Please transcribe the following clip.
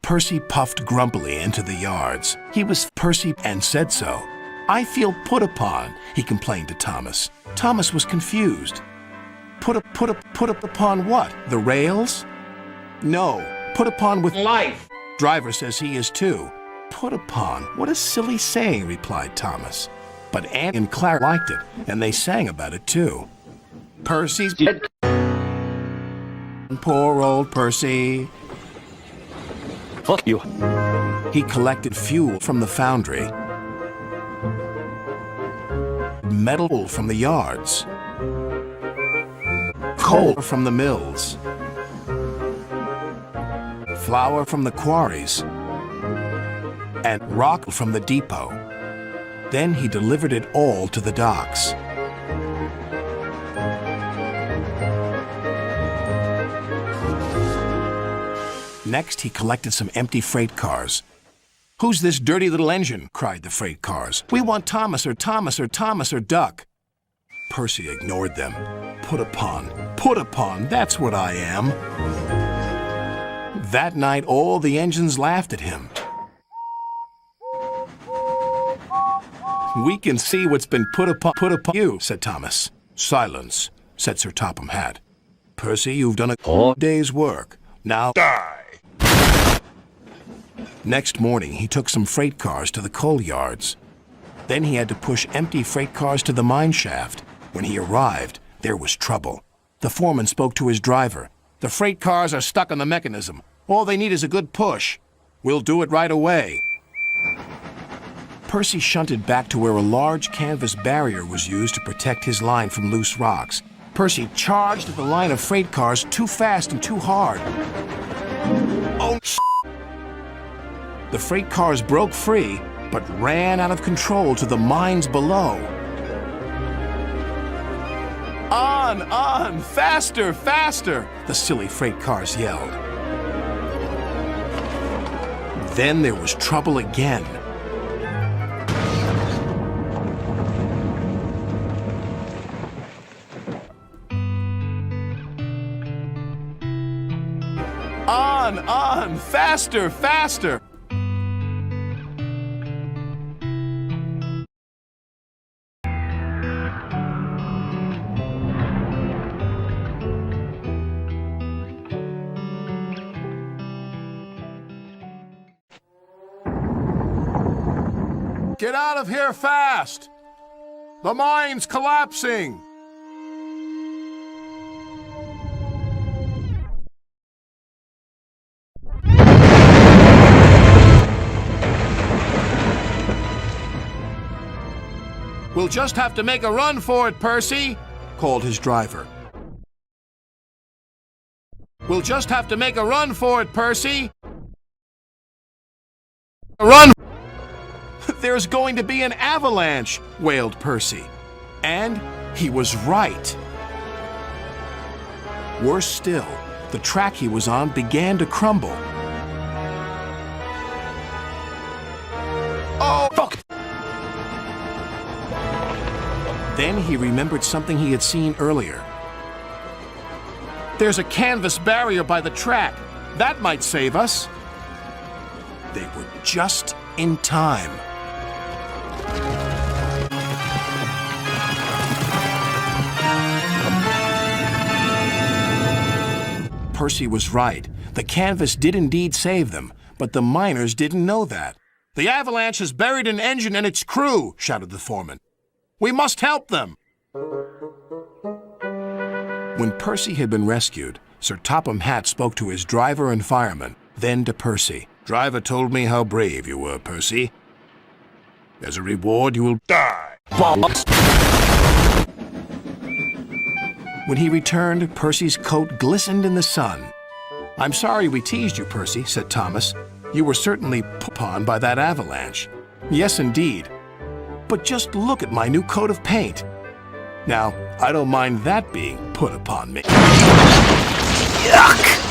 Percy puffed grumpily into the yards. He was Percy and said so. "I feel put upon," he complained to Thomas. Thomas was confused. Put upon what? The rails? No, put upon with life. Driver says he is too. Put upon? What a silly saying, replied Thomas. But Aunt and Claire liked it, and they sang about it too. Percy's dead. Poor old Percy. Fuck you. He collected fuel from the foundry, metal from the yards, coal from the mills, flour from the quarries, and rock from the depot. Then he delivered it all to the docks. Next, he collected some empty freight cars. "Who's this dirty little engine?" cried the freight cars. "We want Thomas or Thomas or Thomas or Duck." Percy ignored them. Put upon, that's what I am. That night, all the engines laughed at him. "We can see what's been put upon you," said Thomas. "Silence," said Sir Topham Hatt. "Percy, you've done a day's work. Now die." Next morning, he took some freight cars to the coal yards. Then he had to push empty freight cars to the mine shaft. When he arrived, there was trouble. The foreman spoke to his driver. "The freight cars are stuck on the mechanism. All they need is a good push. We'll do it right away." Percy shunted back to where a large canvas barrier was used to protect his line from loose rocks. Percy charged at the line of freight cars too fast and too hard. Oh, the freight cars broke free, but ran out of control to the mines below. On, faster, faster, the silly freight cars yelled. Then there was trouble again. On, faster, faster. Get out of here fast! The mine's collapsing! "We'll just have to make a run for it, Percy," called his driver. "We'll just have to make a run for it, Percy." "Run!" "There's going to be an avalanche," wailed Percy. And he was right. Worse still, the track he was on began to crumble. Oh, fuck! Then he remembered something he had seen earlier. "There's a canvas barrier by the track. That might save us." They were just in time. Percy was right. The canvas did indeed save them, but the miners didn't know that. "The avalanche has buried an engine and its crew," shouted the foreman. "We must help them." When Percy had been rescued, Sir Topham Hatt spoke to his driver and fireman, then to Percy. "Driver told me how brave you were, Percy. As a reward, you will die." When he returned, Percy's coat glistened in the sun. "I'm sorry we teased you, Percy," said Thomas. "You were certainly put upon by that avalanche." "Yes, indeed. But just look at my new coat of paint. Now, I don't mind that being put upon me." Yuck!